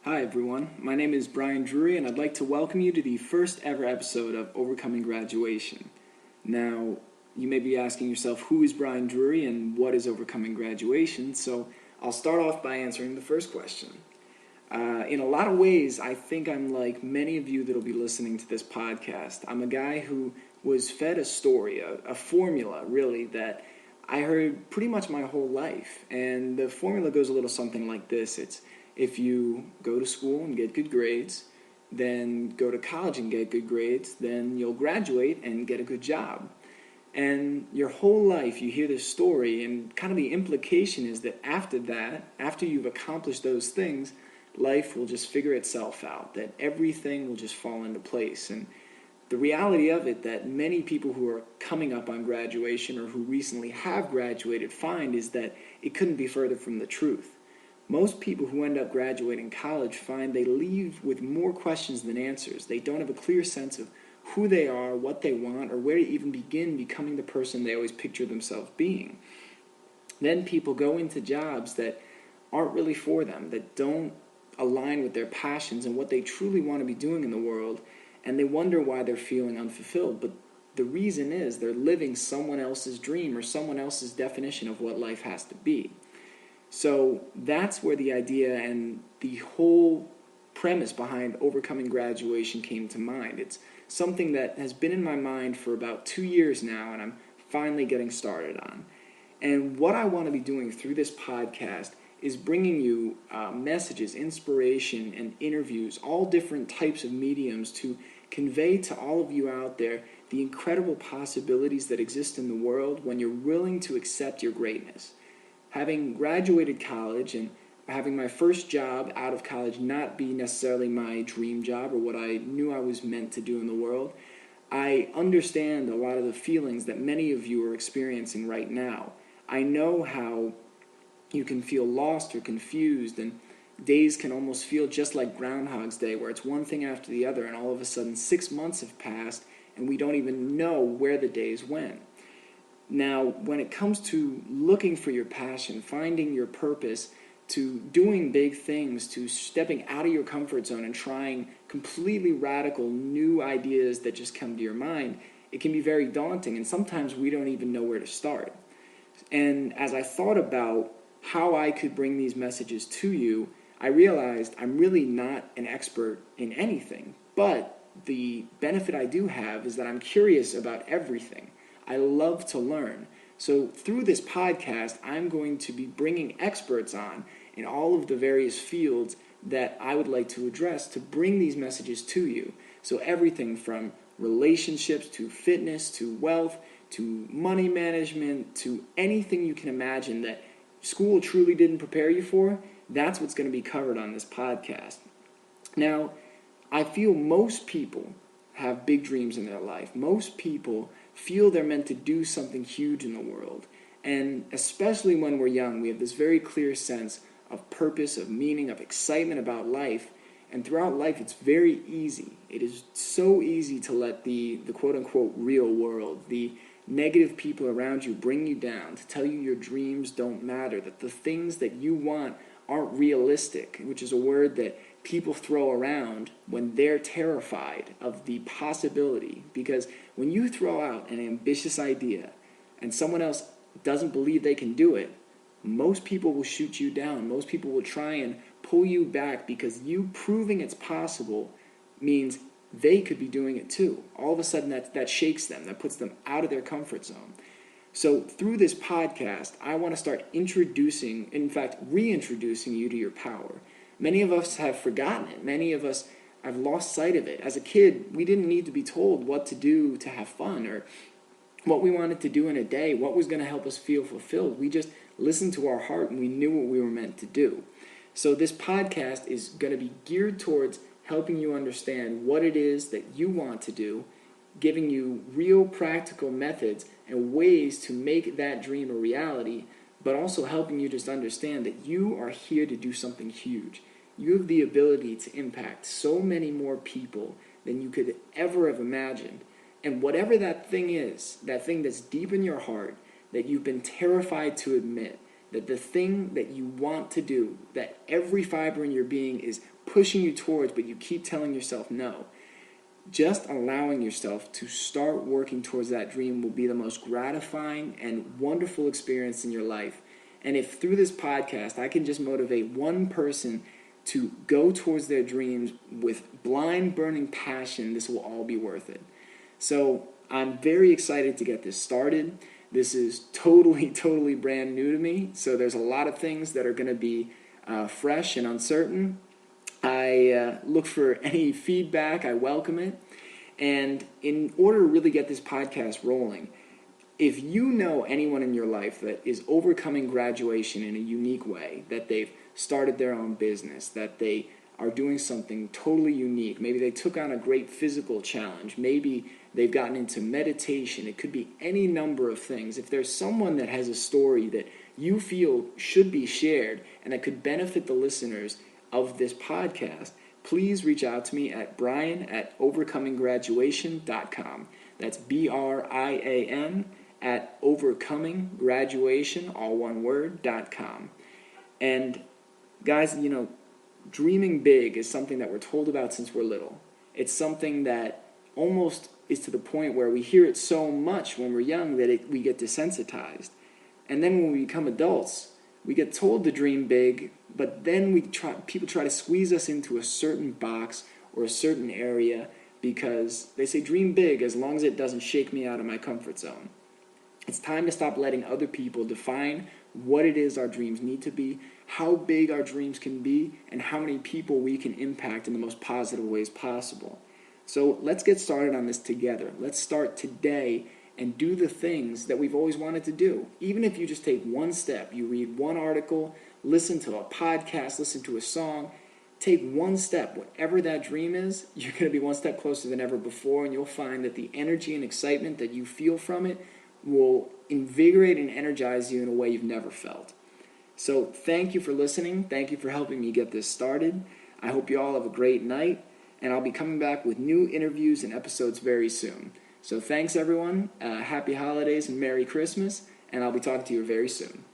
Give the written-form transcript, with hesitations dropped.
Hi everyone, my name is Brian Drury and I'd like to welcome you to the first ever episode of Overcoming Graduation. Now, you may be asking yourself, who is Brian Drury and what is Overcoming Graduation? So I'll start off by answering the first question. In a lot of ways, I think I'm like many of you that will be listening to this podcast. I'm a guy who was fed a story, a formula really, that I heard pretty much my whole life. And the formula goes a little something like this. It's if you go to school and get good grades, then go to college and get good grades, then you'll graduate and get a good job. And your whole life you hear this story, and kind of the implication is that after you've accomplished those things, life will just figure itself out, that everything will just fall into place. And the reality of it that many people who are coming up on graduation or who recently have graduated find is that it couldn't be further from the truth. Most people who end up graduating college find they leave with more questions than answers. They don't have a clear sense of who they are, what they want, or where to even begin becoming the person they always picture themselves being. Then people go into jobs that aren't really for them, that don't align with their passions and what they truly want to be doing in the world, and they wonder why they're feeling unfulfilled. But the reason is they're living someone else's dream or someone else's definition of what life has to be. So that's where the idea and the whole premise behind Overcoming Graduation came to mind. It's something that has been in my mind for about 2 years now, and I'm finally getting started on. And what I want to be doing through this podcast is bringing you messages, inspiration, and interviews, all different types of mediums to convey to all of you out there the incredible possibilities that exist in the world when you're willing to accept your greatness. Having graduated college and having my first job out of college not be necessarily my dream job or what I knew I was meant to do in the world, I understand a lot of the feelings that many of you are experiencing right now. I know how you can feel lost or confused, and days can almost feel just like Groundhog's Day, where it's one thing after the other, and all of a sudden 6 months have passed, and we don't even know where the days went. Now, when it comes to looking for your passion, finding your purpose, to doing big things, to stepping out of your comfort zone and trying completely radical new ideas that just come to your mind, it can be very daunting, and sometimes we don't even know where to start. And as I thought about how I could bring these messages to you, I realized I'm really not an expert in anything, but the benefit I do have is that I'm curious about everything. I love to learn. So through this podcast, I'm going to be bringing experts on in all of the various fields that I would like to address to bring these messages to you. So everything from relationships to fitness to wealth to money management to anything you can imagine that school truly didn't prepare you for, that's what's going to be covered on this podcast. Now, I feel most people have big dreams in their life. Most people feel they're meant to do something huge in the world. And especially when we're young, we have this very clear sense of purpose, of meaning, of excitement about life. And throughout life, it's very easy. It is so easy to let the quote-unquote real world, the negative people around you bring you down, to tell you your dreams don't matter, that the things that you want aren't realistic, which is a word that people throw around when they're terrified of the possibility. Because when you throw out an ambitious idea and someone else doesn't believe they can do it, most people will shoot you down. Most people will try and pull you back because you proving it's possible means they could be doing it too. All of a sudden that shakes them, that puts them out of their comfort zone. So through this podcast, I want to start introducing, in fact, reintroducing you to your power. Many of us have forgotten it. Many of us have lost sight of it. As a kid, we didn't need to be told what to do to have fun or what we wanted to do in a day, what was going to help us feel fulfilled. We just listened to our heart and we knew what we were meant to do. So this podcast is going to be geared towards helping you understand what it is that you want to do, giving you real practical methods and ways to make that dream a reality, but also helping you just understand that you are here to do something huge. You have the ability to impact so many more people than you could ever have imagined. And whatever that thing is, that thing that's deep in your heart, that you've been terrified to admit, that the thing that you want to do, that every fiber in your being is pushing you towards, but you keep telling yourself no, just allowing yourself to start working towards that dream will be the most gratifying and wonderful experience in your life. And if through this podcast I can just motivate one person to go towards their dreams with blind, burning passion, this will all be worth it. So I'm very excited to get this started. This is totally brand new to me, so there's a lot of things that are going to be fresh and uncertain. I look for any feedback. I welcome it. And in order to really get this podcast rolling, if you know anyone in your life that is overcoming graduation in a unique way, that they've started their own business, that they are doing something totally unique, maybe they took on a great physical challenge, maybe they've gotten into meditation, it could be any number of things. If there's someone that has a story that you feel should be shared and that could benefit the listeners of this podcast, please reach out to me at brian@overcominggraduation.com. That's BRIAN at overcominggraduation, all one word, .com. And guys, dreaming big is something that we're told about since we're little. It's something that almost is to the point where we hear it so much when we're young that we get desensitized. And then when we become adults, we get told to dream big, but then people try to squeeze us into a certain box or a certain area because they say dream big as long as it doesn't shake me out of my comfort zone. It's time to stop letting other people define what it is our dreams need to be, how big our dreams can be, and how many people we can impact in the most positive ways possible. So let's get started on this together. Let's start today and do the things that we've always wanted to do. Even if you just take one step, you read one article, listen to a podcast, listen to a song, take one step, whatever that dream is, you're going to be one step closer than ever before, and you'll find that the energy and excitement that you feel from it will invigorate and energize you in a way you've never felt. So thank you for listening. Thank you for helping me get this started. I hope you all have a great night, and I'll be coming back with new interviews and episodes very soon. So thanks, everyone. Happy holidays and Merry Christmas, and I'll be talking to you very soon.